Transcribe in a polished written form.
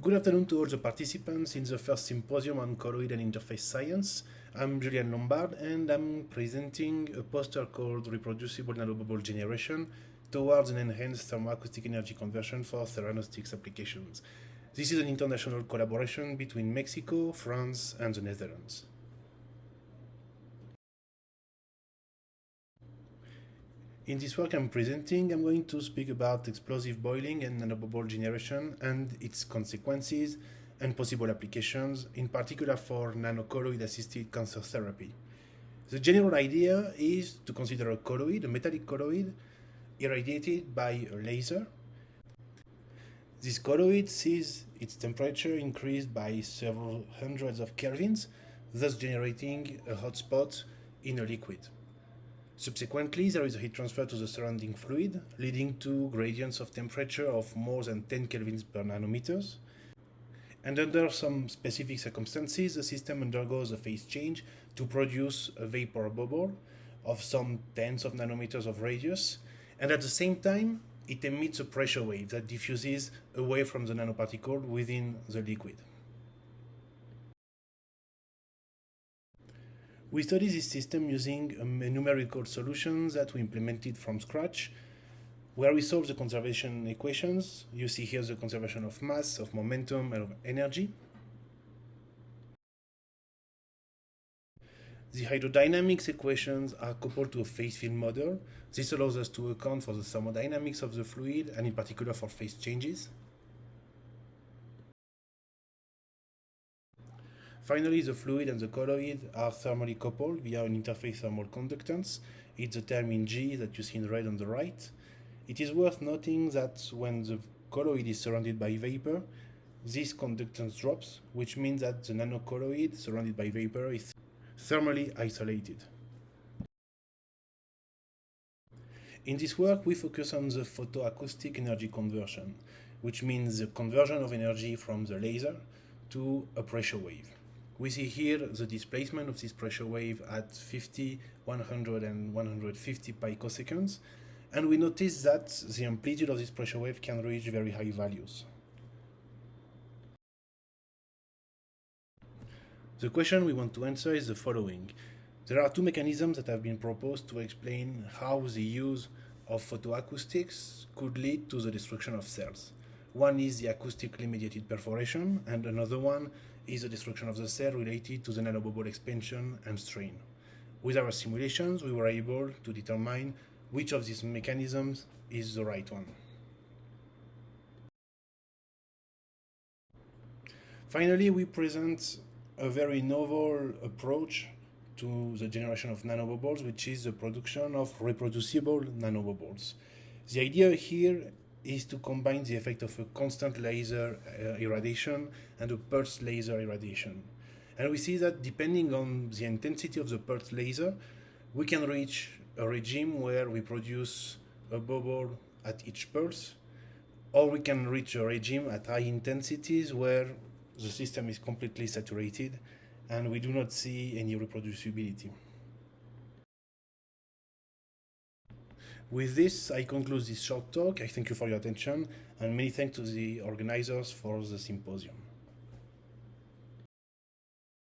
Good afternoon to all the participants in the first symposium on colloid and interface science. I'm Julian Lombard and I'm presenting a poster called Reproducible nanobubble generation towards an enhanced thermoacoustic energy conversion for theranostics applications. This is an international collaboration between Mexico, France, and the Netherlands. In this work I'm presenting, I'm going to speak about explosive boiling and nanobubble generation and its consequences and possible applications, in particular for nanocolloid-assisted cancer therapy. The general idea is to consider a colloid, a metallic colloid, irradiated by a laser. This colloid sees its temperature increased by several hundreds of kelvins, thus generating a hot spot in a liquid. Subsequently, there is a heat transfer to the surrounding fluid, leading to gradients of temperature of more than 10 kelvins per nanometers. And under some specific circumstances, the system undergoes a phase change to produce a vapor bubble of some tens of nanometers of radius, and at the same time, it emits a pressure wave that diffuses away from the nanoparticle within the liquid. We study this system using a numerical solution that we implemented from scratch, where we solve the conservation equations. You see here the conservation of mass, of momentum, and of energy. The hydrodynamics equations are coupled to a phase field model. This allows us to account for the thermodynamics of the fluid, and in particular for phase changes. Finally, the fluid and the colloid are thermally coupled via an interface thermal conductance. It's the term in G that you see in red on the right. It is worth noting that when the colloid is surrounded by vapor, this conductance drops, which means that the nanocolloid surrounded by vapor is thermally isolated. In this work, we focus on the photoacoustic energy conversion, which means the conversion of energy from the laser to a pressure wave. We see here the displacement of this pressure wave at 50, 100, and 150 picoseconds, and we notice that the amplitude of this pressure wave can reach very high values. The question we want to answer is the following. There are two mechanisms that have been proposed to explain how the use of photoacoustics could lead to the destruction of cells. One is the acoustically mediated perforation, and another one is the destruction of the cell related to the nanobubble expansion and strain. With our simulations, we were able to determine which of these mechanisms is the right one. Finally, we present a very novel approach to the generation of nanobubbles, which is the production of reproducible nanobubbles. The idea here is to combine the effect of a constant laser irradiation and a pulsed laser irradiation. And we see that depending on the intensity of the pulsed laser, we can reach a regime where we produce a bubble at each pulse, or we can reach a regime at high intensities where the system is completely saturated and we do not see any reproducibility. With this, I conclude this short talk. I thank you for your attention, and many thanks to the organizers for the symposium.